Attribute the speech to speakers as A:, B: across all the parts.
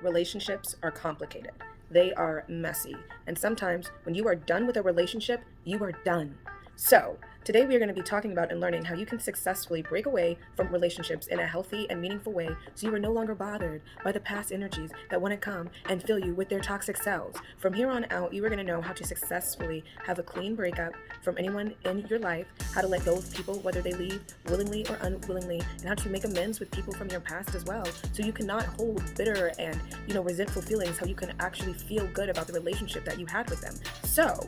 A: Relationships are complicated. They are messy. And sometimes when you are done with a relationship, you are done. So, today we are going to be talking about and learning how you can successfully break away from relationships in a healthy and meaningful way so you are no longer bothered by the past energies that want to come and fill you with their toxic selves. From here on out, you are going to know how to successfully have a clean breakup from anyone in your life, how to let go of people, whether they leave willingly or unwillingly, and how to make amends with people from your past as well, so you cannot hold bitter and resentful feelings, how you can actually feel good about the relationship that you had with them. So,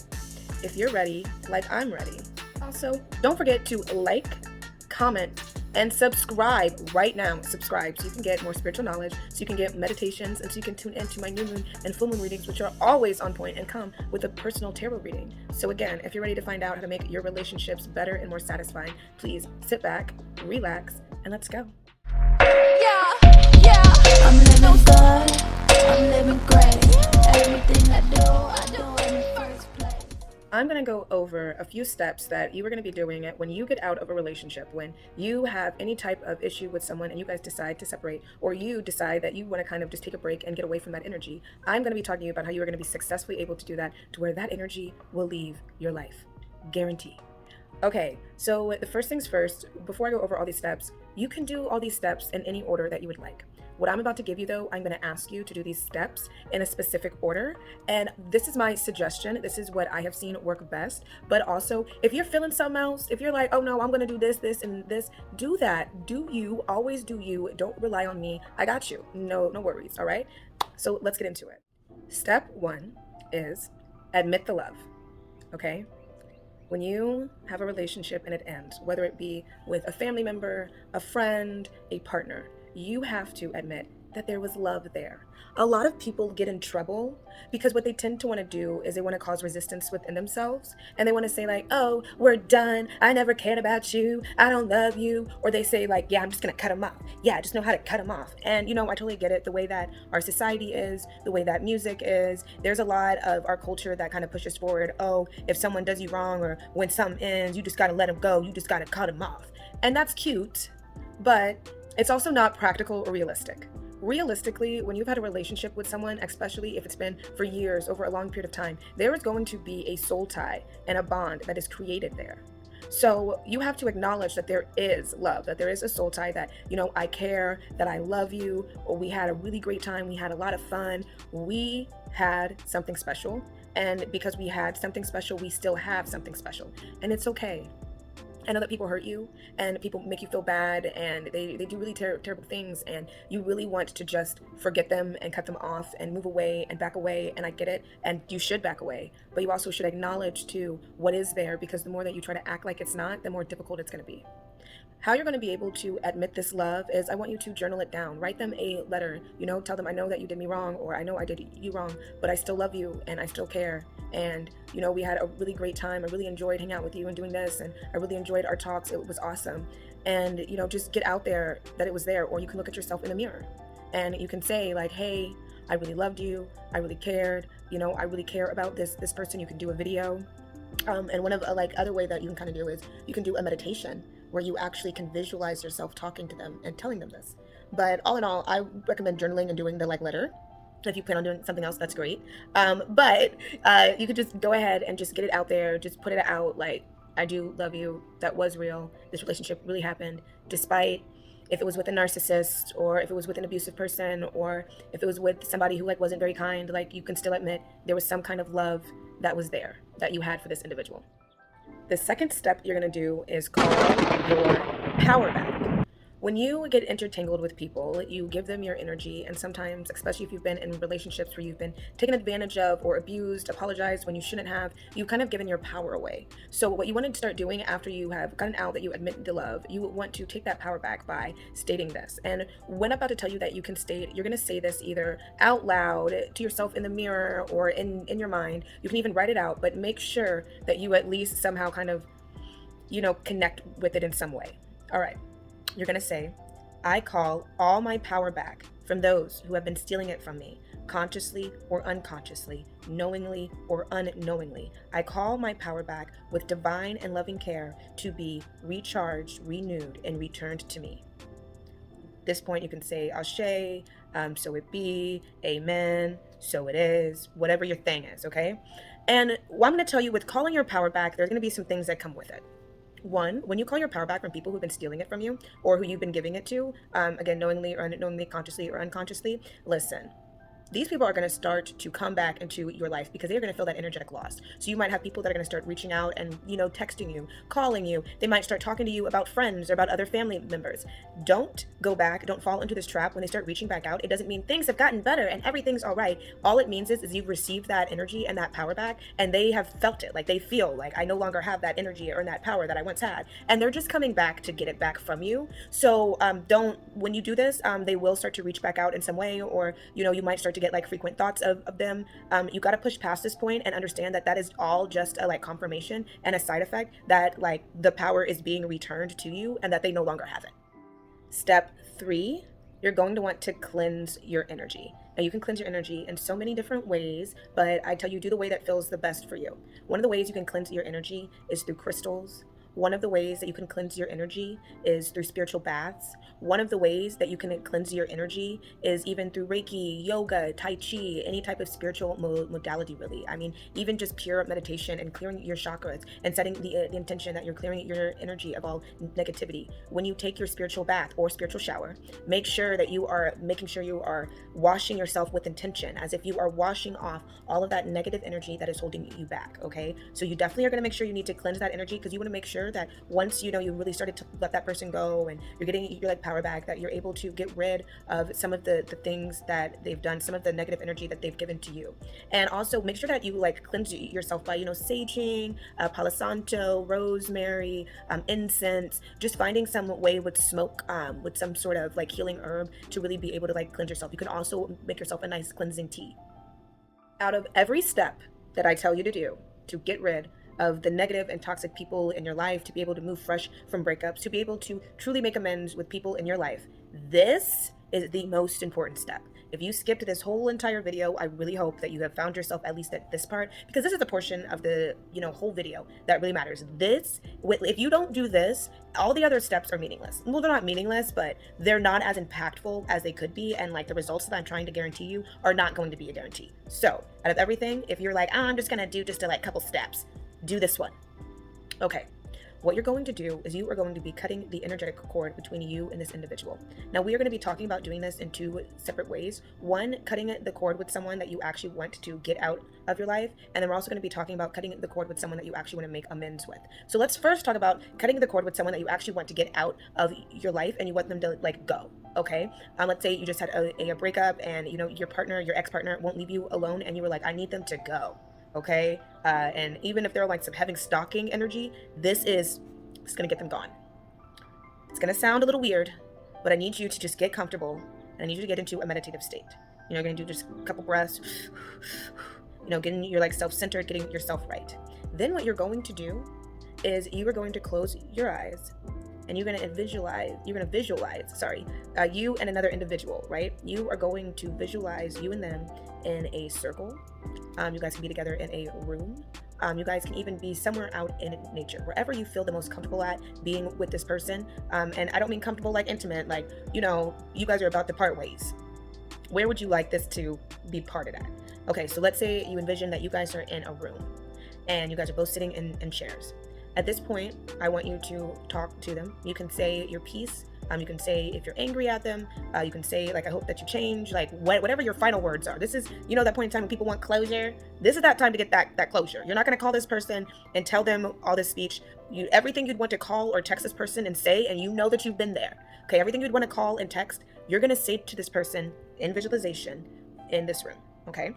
A: if you're ready, like I'm ready. Also, don't forget to like, comment, and subscribe right now. Subscribe so you can get more spiritual knowledge, so you can get meditations, and so you can tune into my new moon and full moon readings, which are always on point and come with a personal tarot reading. So again, if you're ready to find out how to make your relationships better and more satisfying, please sit back, relax, and let's go.
B: Yeah, I'm living good, I'm living great. Everything I do in the first place.
A: I'm going to go over a few steps that you are going to be doing it when you get out of a relationship, when you have any type of issue with someone and you guys decide to separate, or you decide that you want to kind of just take a break and get away from that energy. I'm going to be talking to you about how you are going to be successfully able to do that to where that energy will leave your life. Guarantee. Okay, so the first things first, before I go over all these steps, you can do all these steps in any order that you would like. What I'm about to give you, though, I'm going to ask you to do these steps in a specific order. And this is my suggestion. This is what I have seen work best. But also, if you're feeling something else, if you're like, oh no, I'm going to do this, this, and this, do that. Do you. Always do you. Don't rely on me. I got you. No worries. All right? So let's get into it. Step one is admit the love. Okay? When you have a relationship and it ends, whether it be with a family member, a friend, a partner, you have to admit that there was love there. A lot of people get in trouble because what they tend to want to do is they want to cause resistance within themselves, and they want to say like, oh, we're done, I never cared about you, I don't love you. Or they say like, yeah, I'm just gonna cut them off. Yeah, I just know how to cut them off. And I totally get it. The way that our society is, the way that music is, there's a lot of our culture that kind of pushes forward, oh, if someone does you wrong or when something ends, you just gotta let them go, you just gotta cut them off. And that's cute, but it's also not practical or realistic. Realistically, when you've had a relationship with someone, especially if it's been for years, over a long period of time, there is going to be a soul tie and a bond that is created there. So you have to acknowledge that there is love, that there is a soul tie, that, I care, that I love you, or we had a really great time, we had a lot of fun, we had something special. And because we had something special, we still have something special. And it's okay. I know that people hurt you and people make you feel bad, and they do really terrible things, and you really want to just forget them and cut them off and move away and back away, and I get it, and you should back away, but you also should acknowledge too what is there, because the more that you try to act like it's not, the more difficult it's going to be. How you're going to be able to admit this love is, I want you to journal it down. Write them a letter, tell them, I know that you did me wrong, or I know I did you wrong, but I still love you and I still care. And, we had a really great time. I really enjoyed hanging out with you and doing this, and I really enjoyed our talks. It was awesome. And, just get out there that it was there. Or you can look at yourself in the mirror and you can say like, hey, I really loved you. I really cared. I really care about this person. You can do a video. And one of other way that you can kind of do is you can do a meditation where you actually can visualize yourself talking to them and telling them this. But all in all, I recommend journaling and doing the letter. If you plan on doing something else, that's great. But you could just go ahead and just get it out there. Just put it out like, I do love you. That was real. This relationship really happened, despite if it was with a narcissist, or if it was with an abusive person, or if it was with somebody who wasn't very kind. You can still admit there was some kind of love that was there that you had for this individual. The second step you're going to do is call your power back. When you get intertangled with people, you give them your energy, and sometimes, especially if you've been in relationships where you've been taken advantage of or abused, apologized when you shouldn't have, you've kind of given your power away. So what you want to start doing after you have gotten out that you admit to love, you want to take that power back by stating this. And when I'm about to tell you that you can state, you're going to say this either out loud to yourself in the mirror or in your mind. You can even write it out, but make sure that you at least somehow kind of, connect with it in some way. All right. You're going to say, I call all my power back from those who have been stealing it from me, consciously or unconsciously, knowingly or unknowingly. I call my power back with divine and loving care to be recharged, renewed, and returned to me. At this point, you can say Ashe, So it be, amen, so it is, whatever your thing is, okay? And what I'm going to tell you with calling your power back, there's going to be some things that come with it. One, when you call your power back from people who've been stealing it from you or who you've been giving it to, again, knowingly or unknowingly, consciously or unconsciously, listen, these people are going to start to come back into your life because they're going to feel that energetic loss. So you might have people that are going to start reaching out and, texting you, calling you. They might start talking to you about friends or about other family members. Don't go back. Don't fall into this trap when they start reaching back out. It doesn't mean things have gotten better and everything's all right. All it means is you've received that energy and that power back, and they have felt it. Like, they feel like, I no longer have that energy or that power that I once had. And they're just coming back to get it back from you. So when you do this, they will start to reach back out in some way, or, you might start to get like frequent thoughts of them. You got to push past this point and understand that is all just a like confirmation and a side effect that like the power is being returned to you and that they no longer have it. Step 3, you're going to want to cleanse your energy. Now, you can cleanse your energy in so many different ways, but I tell you, do the way that feels the best for you. One of the ways you can cleanse your energy is through crystals. One of the ways that you can cleanse your energy is through spiritual baths. One of the ways that you can cleanse your energy is even through Reiki, yoga, Tai Chi, any type of spiritual modality, really. I mean, even just pure meditation and clearing your chakras and setting the intention that you're clearing your energy of all negativity. When you take your spiritual bath or spiritual shower, make sure that you are making sure you are washing yourself with intention, as if you are washing off all of that negative energy that is holding you back, okay? So you definitely are going to make sure you need to cleanse that energy, because you want to make sure that once you really started to let that person go and you're getting your like power back, that you're able to get rid of some of the things that they've done, some of the negative energy that they've given to you. And also make sure that you like cleanse yourself by saging, Palo Santo, rosemary, incense, just finding some way with smoke, with some sort of like healing herb to really be able to like cleanse yourself. You can also make yourself a nice cleansing tea. Out of every step that I tell you to do to get rid of the negative and toxic people in your life, to be able to move fresh from breakups, to be able to truly make amends with people in your life, this is the most important step. If you skipped this whole entire video, I really hope that you have found yourself at least at this part, because this is the portion of the whole video that really matters. If you don't do this, all the other steps are meaningless. Well, they're not meaningless, but they're not as impactful as they could be, and like the results that I'm trying to guarantee you are not going to be a guarantee. So out of everything, if you're like, I'm just gonna do just a like couple steps, do this one. Okay. What you're going to do is you are going to be cutting the energetic cord between you and this individual. Now, we are going to be talking about doing this in 2 separate ways. One, cutting the cord with someone that you actually want to get out of your life. And then we're also going to be talking about cutting the cord with someone that you actually want to make amends with. So let's first talk about cutting the cord with someone that you actually want to get out of your life and you want them to like go. Okay. Let's say you just had a breakup and your partner, your ex-partner won't leave you alone, and you were like, I need them to go. Okay. And even if they're like some having stalking energy, it's going to get them gone. It's going to sound a little weird, but I need you to just get comfortable, and I need you to get into a meditative state. You're going to do just a couple breaths, getting your like self-centered, getting yourself right. Then what you're going to do is you are going to close your eyes, and you're going to visualize, you and another individual, right? You are going to visualize you and them in a circle. You guys can be together in a room. You guys can even be somewhere out in nature, wherever you feel the most comfortable at being with this person. And I don't mean comfortable like intimate, like, you guys are about to part ways. Where would you like this to be parted at? Okay, so let's say you envision that you guys are in a room and you guys are both sitting in chairs. At this point, I want you to talk to them. You can say your piece. You can say if you're angry at them. You can say like, I hope that you change, like whatever your final words are. This is, that point in time when people want closure. This is that time to get that closure. You're not going to call this person and tell them all this speech. Everything you'd want to call or text this person and say, and you know that you've been there. Okay, everything you'd want to call and text, you're going to say to this person in visualization in this room. Okay,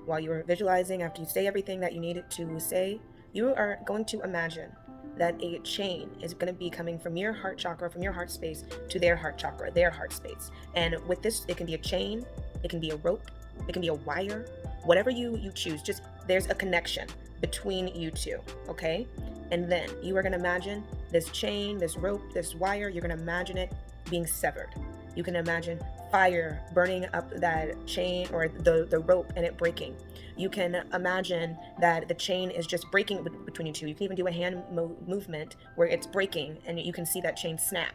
A: while you're visualizing, after you say everything that you needed to say, you are going to imagine that a chain is going to be coming from your heart chakra, from your heart space to their heart chakra, their heart space. And with this, it can be a chain, it can be a rope, it can be a wire, whatever you choose. Just there's a connection between you two, okay? And then you are going to imagine this chain, this rope, this wire, you're going to imagine it being severed. You can imagine fire burning up that chain or the rope and it breaking. You can imagine that the chain is just breaking between you two. You can even do a hand movement where it's breaking and you can see that chain snap.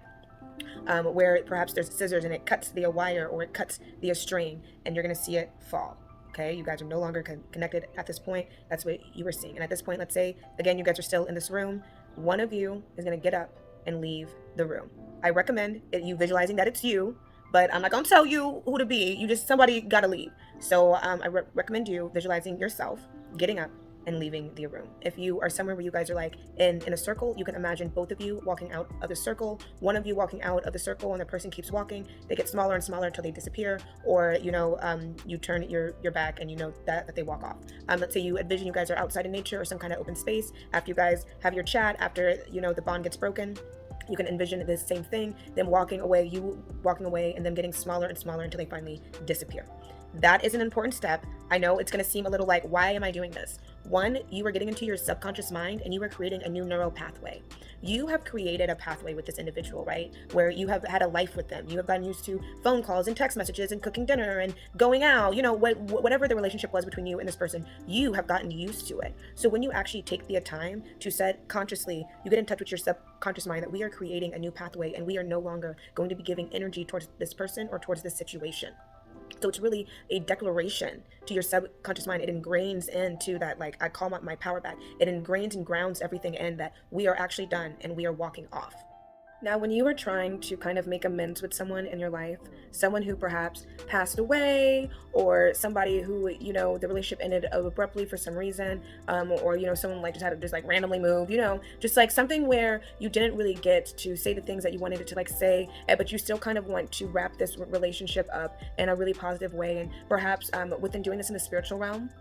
A: where perhaps there's scissors and it cuts the wire or it cuts the string, and you're going to see it fall. Okay, you guys are no longer connected at this point. That's what you were seeing. And at this point, let's say, again, you guys are still in this room. One of you is going to get up and leave the room. I recommend you visualizing that it's you, but I'm not going to tell you who to be. Somebody got to leave. So I recommend you visualizing yourself getting up and leaving the room. If you are somewhere where you guys are like in a circle, you can imagine both of you walking out of the circle, one of you walking out of the circle, and the person keeps walking. They get smaller and smaller until they disappear, or you turn your back and that they walk off. Let's say you envision you guys are outside in nature or some kind of open space. After you guys have your chat, after the bond gets broken, you can envision this same thing, them walking away, you walking away, and them getting smaller and smaller until they finally disappear. That is an important step. I know it's going to seem a little like, why am I doing this? One, you are getting into your subconscious mind and you are creating a new neural pathway. You have created a pathway with this individual, right? Where you have had a life with them. You have gotten used to phone calls and text messages and cooking dinner and going out, whatever the relationship was between you and this person, you have gotten used to it. So when you actually take the time to set consciously, you get in touch with your subconscious mind that we are creating a new pathway and we are no longer going to be giving energy towards this person or towards this situation. So it's really a declaration to your subconscious mind. It ingrains into that, like I call my power back. It ingrains and grounds everything in that we are actually done and we are walking off. Now, when you are trying to kind of make amends with someone in your life, someone who perhaps passed away, or somebody who, the relationship ended abruptly for some reason, or, someone like just had to just like randomly move, just like something where you didn't really get to say the things that you wanted to like say, but you still kind of want to wrap this relationship up in a really positive way. And perhaps within doing this in the spiritual realm,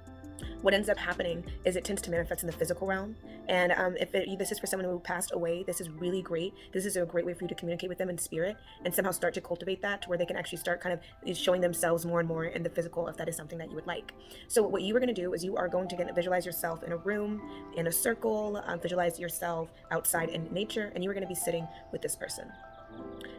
A: what ends up happening is it tends to manifest in the physical realm. And if this is for someone who passed away, this is really great. This is a great way for you to communicate with them in spirit and somehow start to cultivate that to where they can actually start kind of showing themselves more and more in the physical, if that is something that you would like. So what you are going to do is you are going to visualize yourself in a room, in a circle, visualize yourself outside in nature, and you are going to be sitting with this person.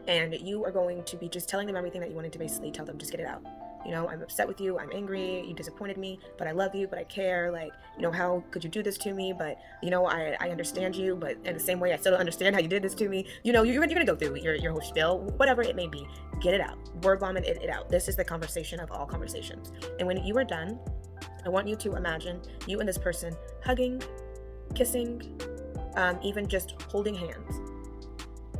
A: And you are going to be just telling them everything that you wanted to basically tell them. Just get it out. I'm upset with you. I'm angry. You disappointed me, but I love you, but I care. Like, how could you do this to me? But, I understand you, but in the same way, I still don't understand how you did this to me. You're going to go through your whole spiel, whatever it may be. Get it out. Word vomit it out. This is the conversation of all conversations. And when you are done, I want you to imagine you and this person hugging, kissing, even just holding hands.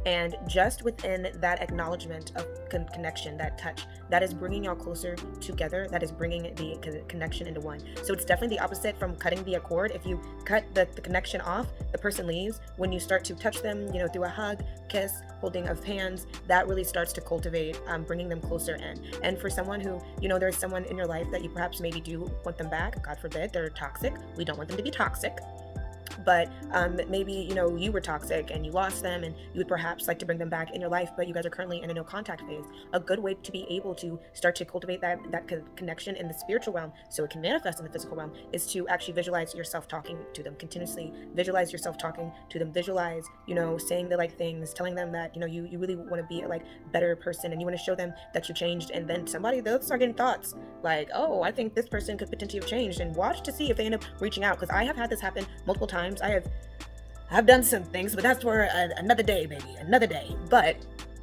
A: And just within that acknowledgement of connection, that touch, that is bringing y'all closer together. That is bringing the connection into one. So it's definitely the opposite from cutting the cord. If you cut the connection off, the person leaves. When you start to touch them, through a hug, kiss, holding of hands, that really starts to cultivate bringing them closer in. And for someone who, there's someone in your life that you perhaps maybe do want them back, God forbid, they're toxic. We don't want them to be toxic. But maybe, you were toxic and you lost them and you would perhaps like to bring them back in your life, but you guys are currently in a no contact phase. A good way to be able to start to cultivate that connection in the spiritual realm so it can manifest in the physical realm is to actually visualize yourself talking to them continuously. Visualize yourself talking to them. Visualize, saying the like things, telling them that, you really want to be a like better person and you want to show them that you changed. And then they'll start getting thoughts like, oh, I think this person could potentially have changed, and watch to see if they end up reaching out. Because I have had this happen multiple times. I've done some things, but that's for another day, baby, another day. But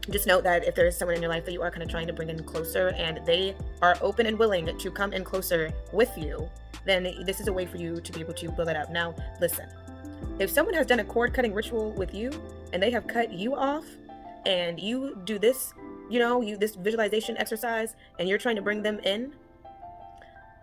A: just note that if there is someone in your life that you are kind of trying to bring in closer and they are open and willing to come in closer with you, then this is a way for you to be able to build that up. Now, listen, if someone has done a cord cutting ritual with you and they have cut you off and you do this, this visualization exercise and you're trying to bring them in,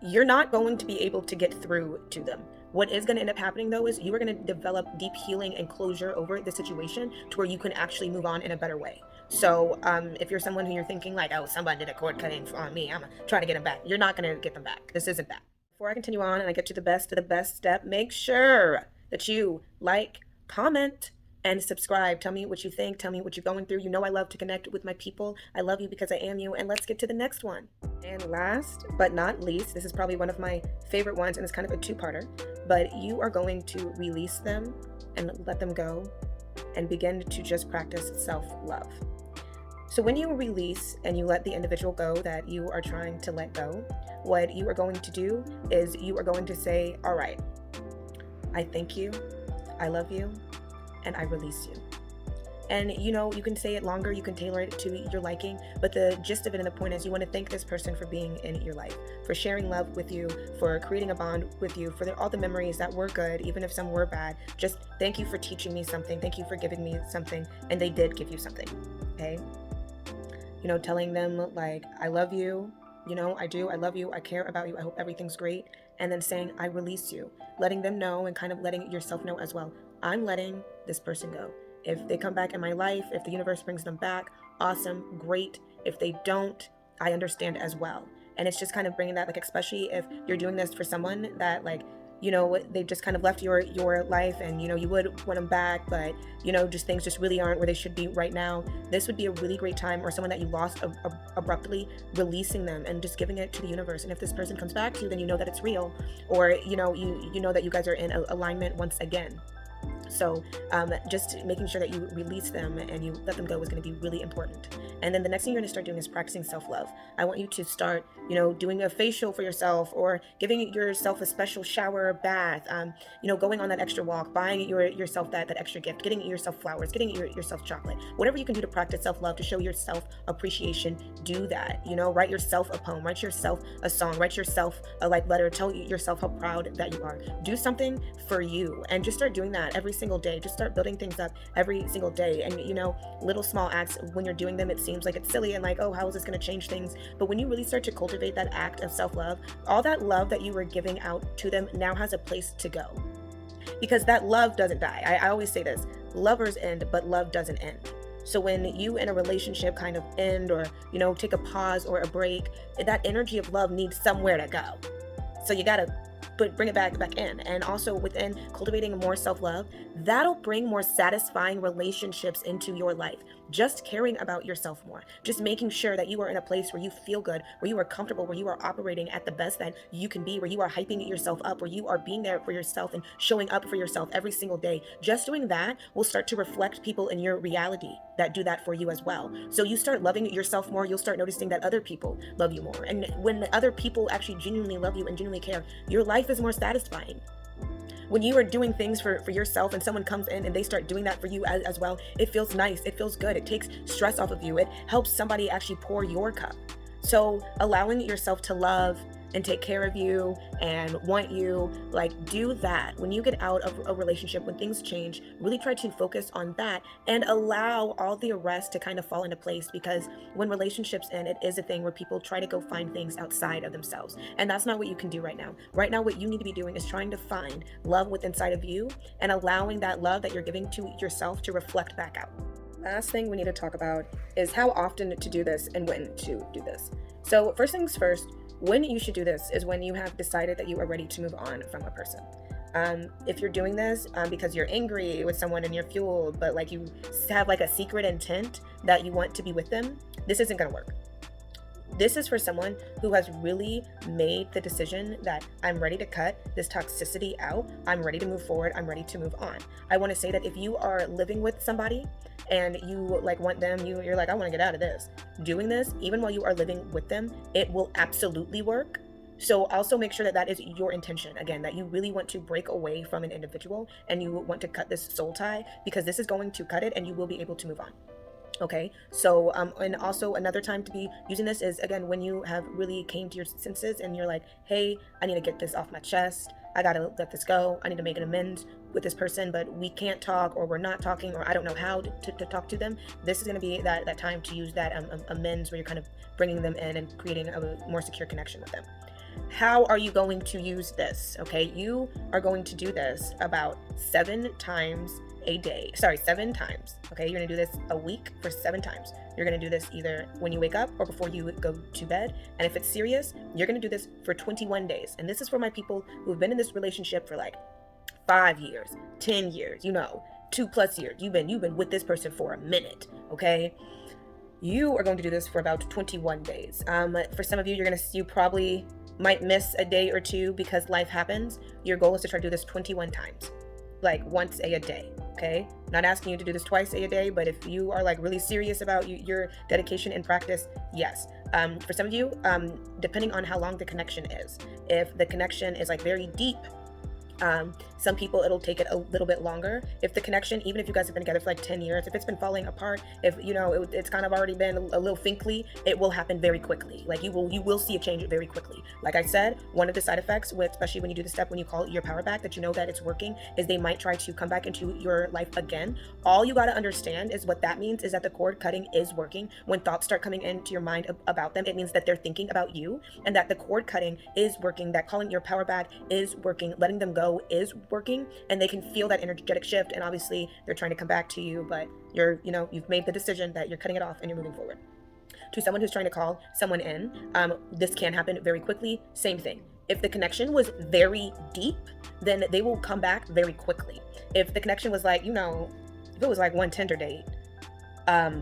A: you're not going to be able to get through to them. What is going to end up happening though is you are going to develop deep healing and closure over the situation to where you can actually move on in a better way. So if you're someone who you're thinking like, oh, somebody did a cord cutting on me, I'm trying to get them back. You're not going to get them back. This isn't that. Before I continue on and I get to the best step, make sure that you like, comment, and subscribe. Tell me what you think. Tell me what you're going through. I love to connect with my people. I love you because I am you. And let's get to the next one. And last but not least, this is probably one of my favorite ones, and it's kind of a two-parter, but you are going to release them and let them go and begin to just practice self-love. So when you release and you let the individual go that you are trying to let go, what you are going to do is you are going to say, all right, I thank you, I love you, and I release you. And you can say it longer, you can tailor it to your liking, but the gist of it and the point is you want to thank this person for being in your life, for sharing love with you, for creating a bond with you, for all the memories that were good, even if some were bad. Just thank you for teaching me something, thank you for giving me something, and they did give you something. Okay, telling them like, I love you, I love you, I care about you, I hope everything's great. And then saying, I release you, letting them know and kind of letting yourself know as well, I'm letting this person go. If they come back in my life, if the universe brings them back, awesome, great. If they don't, I understand as well. And it's just kind of bringing that, like, especially if you're doing this for someone that, like, they just kind of left your life, and you would want them back, but just things just really aren't where they should be right now. This would be a really great time, or someone that you lost abruptly, releasing them and just giving it to the universe. And if this person comes back to you, then you know that it's real, or you know that you guys are in alignment once again. So just making sure that you release them and you let them go is going to be really important. And then the next thing you're going to start doing is practicing self-love. I want you to start, doing a facial for yourself, or giving yourself a special shower or bath, going on that extra walk, buying yourself that extra gift, getting yourself flowers, getting yourself chocolate, whatever you can do to practice self-love, to show yourself appreciation. Do that. Write yourself a poem, write yourself a song, write yourself a letter, tell yourself how proud that you are. Do something for you, and just start doing that every single day. Just start building things up every single day. And little small acts, when you're doing them, it seems like it's silly and like, oh, how is this going to change things? But when you really start to cultivate that act of self-love, all that love that you were giving out to them now has a place to go, because that love doesn't die. I always say this: lovers end, but love doesn't end. So when you in a relationship kind of end, or take a pause or a break, that energy of love needs somewhere to go. So you gotta bring it back in. And also within cultivating more self-love, that'll bring more satisfying relationships into your life. Just caring about yourself more, just making sure that you are in a place where you feel good, where you are comfortable, where you are operating at the best that you can be, where you are hyping yourself up, where you are being there for yourself and showing up for yourself every single day. Just doing that will start to reflect people in your reality that do that for you as well. So you start loving yourself more, you'll start noticing that other people love you more. And when other people actually genuinely love you and genuinely care, your life is more satisfying. When you are doing things for yourself and someone comes in and they start doing that for you as well, it feels nice, it feels good, it takes stress off of you, it helps somebody actually pour your cup. So allowing yourself to love and take care of you and want you, do that. When you get out of a relationship, when things change, really try to focus on that and allow all the rest to kind of fall into place, because when relationships end, it is a thing where people try to go find things outside of themselves, and that's not what you can do right now. Right now, what you need to be doing is trying to find love within inside of you and allowing that love that you're giving to yourself to reflect back out. Last thing we need to talk about is how often to do this and when to do this. So first things first, when you should do this is when you have decided that you are ready to move on from a person. If you're doing this because you're angry with someone and you're fueled, but you have a secret intent that you want to be with them, this isn't going to work. This is for someone who has really made the decision that I'm ready to cut this toxicity out. I'm ready to move forward. I'm ready to move on. I want to say that if you are living with somebody and you want them, you're like, I want to get out of this. Doing this, even while you are living with them, it will absolutely work. So also make sure that that is your intention. Again, that you really want to break away from an individual and you want to cut this soul tie, because this is going to cut it and you will be able to move on. Okay, so and also another time to be using this is, again, when you have really came to your senses and you're like, hey, I need to get this off my chest, I gotta let this go, I need to make an amends with this person, but we can't talk, or we're not talking, or I don't know how to talk to them. This is going to be that time to use that amends, where you're kind of bringing them in and creating a more secure connection with them. How are you going to use this? Okay, you are going to do this about 7 times a day. 7 times. Okay, you're gonna do this a week for 7 times. You're gonna do this either when you wake up or before you go to bed. And if it's serious, you're gonna do this for 21 days. And this is for my people who've been in this relationship for 5 years, 10 years, 2+ years. You've been with this person for a minute. Okay, you are going to do this for about 21 days. For some of you, you probably might miss a day or two because life happens. Your goal is to try to do this 21 times, once a day. Okay, not asking you to do this twice a day, but if you are really serious about your dedication and practice, yes. For some of you, depending on how long the connection is, if the connection is very deep, Some people, it'll take it a little bit longer. If the connection, even if you guys have been together for like 10 years, if it's been falling apart, if it's kind of already been a little finkly, it will happen very quickly. Like you will see a change very quickly. Like I said, one of the side effects with, especially when you do the step when you call your power back, that you know that it's working, is they might try to come back into your life again. All you got to understand is what that means is that the cord cutting is working. When thoughts start coming into your mind about them, it means that they're thinking about you, and that the cord cutting is working, that calling your power back is working, letting them go is working, and they can feel that energetic shift. And obviously they're trying to come back to you, but you've made the decision that you're cutting it off and you're moving forward. To someone who's trying to call someone in, this can happen very quickly. Same thing. If the connection was very deep, then they will come back very quickly. If the connection was like, if it was like one Tinder date,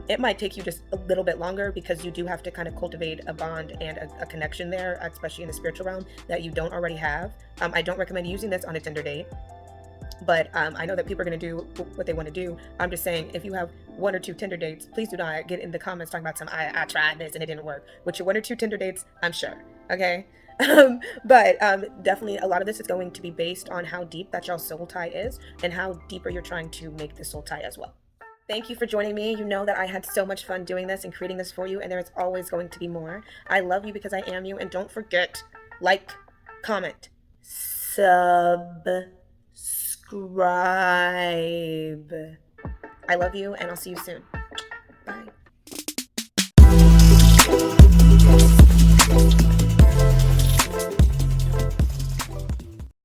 A: it might take you just a little bit longer, because you do have to kind of cultivate a bond and a connection there, especially in the spiritual realm, that you don't already have. I don't recommend using this on a Tinder date, but I know that people are going to do what they want to do. I'm just saying, if you have one or two Tinder dates, please do not get in the comments talking about I tried this and it didn't work. With your one or two Tinder dates, I'm sure. Okay. But definitely a lot of this is going to be based on how deep that y'all's soul tie is, and how deeper you're trying to make the soul tie as well. Thank you for joining me. You know that I had so much fun doing this and creating this for you, and there is always going to be more. I love you because I am you, and don't forget, like, comment, subscribe. I love you, and I'll see you soon.